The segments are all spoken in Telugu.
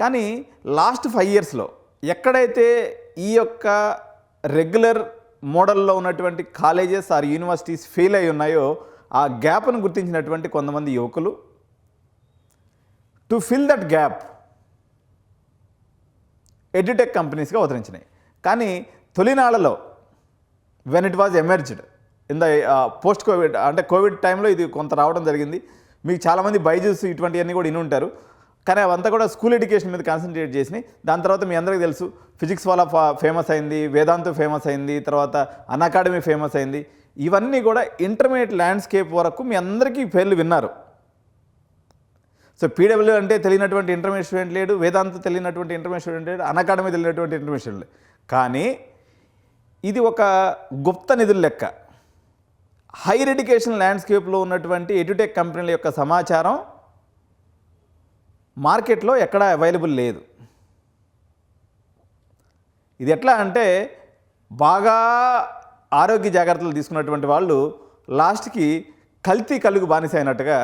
కానీ లాస్ట్ 5 ఇయర్స్లో ఎక్కడైతే ఈ యొక్క రెగ్యులర్ మోడల్లో ఉన్నటువంటి కాలేజెస్ ఆర్ యూనివర్సిటీస్ ఫెయిల్ అయి ఉన్నాయో ఆ గ్యాప్ను గుర్తించినటువంటి కొంతమంది యువకులు to fill that gap edtech కంపెనీస్గా అవతరించినాయి. కానీ తొలినాళ్లలో when it was emerged in the post covid, అంటే కోవిడ్ టైంలో ఇది కొంత రావడం జరిగింది. మీకు చాలామంది బైజూస్ ఇటువంటివన్నీ కూడా విని ఉంటారు. కానీ అవంతా కూడా స్కూల్ ఎడ్యుకేషన్ మీద కాన్సన్ట్రేట్ చేసినాయి. దాని తర్వాత మీ అందరికీ తెలుసు ఫిజిక్స్ వాళ్ళ ఫేమస్ అయింది, వేదాంత్ ఫేమస్ అయింది, తర్వాత అన్అకాడమీ ఫేమస్ అయింది. ఇవన్నీ కూడా ఇంటర్మీడియట్ ల్యాండ్స్కేప్ వరకు మీ అందరికీ పేర్లు విన్నారు. సో పీడబ్ల్యూ అంటే తెలియనటువంటి ఇంటర్మీడియట్ స్టూడెంట్ లేడు, వేదాంత్ తెలియనటువంటి ఇంటర్మీడియట్ స్టూడెంట్ లేడు, అన్అకాడమీ తెలియనటువంటి ఇంటర్మీడియట్ స్టూడెంట్ లేడు. కానీ ఇది ఒక గుప్త నిధుల లెక్క. హైయర్ ఎడ్యుకేషన్ ల్యాండ్స్కేప్లో ఉన్నటువంటి ఎడ్యుటెక్ కంపెనీల యొక్క సమాచారం మార్కెట్లో ఎక్కడా అవైలబుల్ లేదు. ఇది ఎట్లా అంటే బాగా ఆరోగ్య జాగ్రత్తలు తీసుకున్నటువంటి వాళ్ళు లాస్ట్కి కల్తీ కలుగు బానిస అయినట్టుగా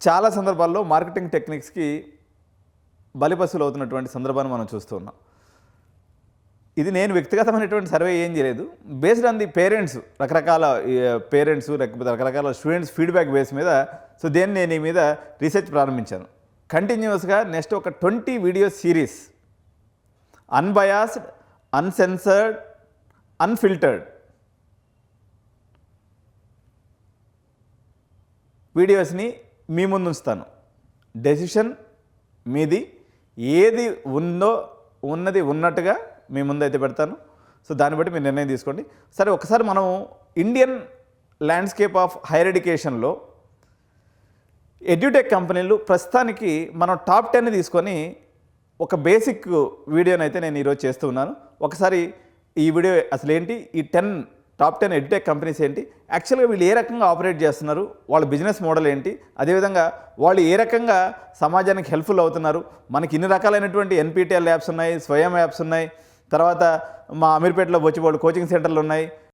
చాలా సందర్భాల్లో మార్కెటింగ్ టెక్నిక్స్కి బలిపశువులు అవుతున్నటువంటి సందర్భాన్ని మనం చూస్తూ ఉన్నాం. ఇది నేను వ్యక్తిగతమైనటువంటి సర్వే ఏం చేయలేదు. బేస్డ్ ఆన్ ది పేరెంట్స్, రకరకాల పేరెంట్స్ రకరకాల స్టూడెంట్స్ ఫీడ్బ్యాక్ బేస్ మీద నేను ఈ మీద రీసెర్చ్ ప్రారంభించాను. కంటిన్యూస్గా నెక్స్ట్ ఒక 20 video series, unbiased, uncensored, unfiltered వీడియోస్ని మీ ముందు ఉంచుతాను. డెసిషన్ మీది, ఏది ఉందో ఉన్నది ఉన్నట్టుగా మీ ముందు అయితే పెడతాను. సో దాన్ని బట్టి మీరు నిర్ణయం తీసుకోండి. సరే, ఒకసారి మనం ఇండియన్ ల్యాండ్స్కేప్ ఆఫ్ హైయర్ ఎడ్యుకేషన్లో ఎడ్యుటెక్ కంపెనీలు ప్రస్తుతానికి మనం టాప్ 10 తీసుకొని ఒక బేసిక్ వీడియోని అయితే నేను ఈరోజు చేస్తూ ఉన్నాను. ఒకసారి ఈ వీడియో అసలు ఏంటి, ఈ టాప్ 10 ఎడ్యుటెక్ కంపెనీస్ ఏంటి, యాక్చువల్గా వీళ్ళు ఏ రకంగా ఆపరేట్ చేస్తున్నారు, వాళ్ళ బిజినెస్ మోడల్ ఏంటి, అదేవిధంగా వాళ్ళు ఏ రకంగా సమాజానికి హెల్ప్ఫుల్ అవుతున్నారు. మనకి ఇన్ని రకాలైనటువంటి ఎన్పిటిఎల్ యాప్స్ ఉన్నాయి, స్వయం యాప్స్ ఉన్నాయి, తర్వాత మా అమీర్పేటలో బొచ్చిబోళ్ళు కోచింగ్ సెంటర్లు ఉన్నాయి,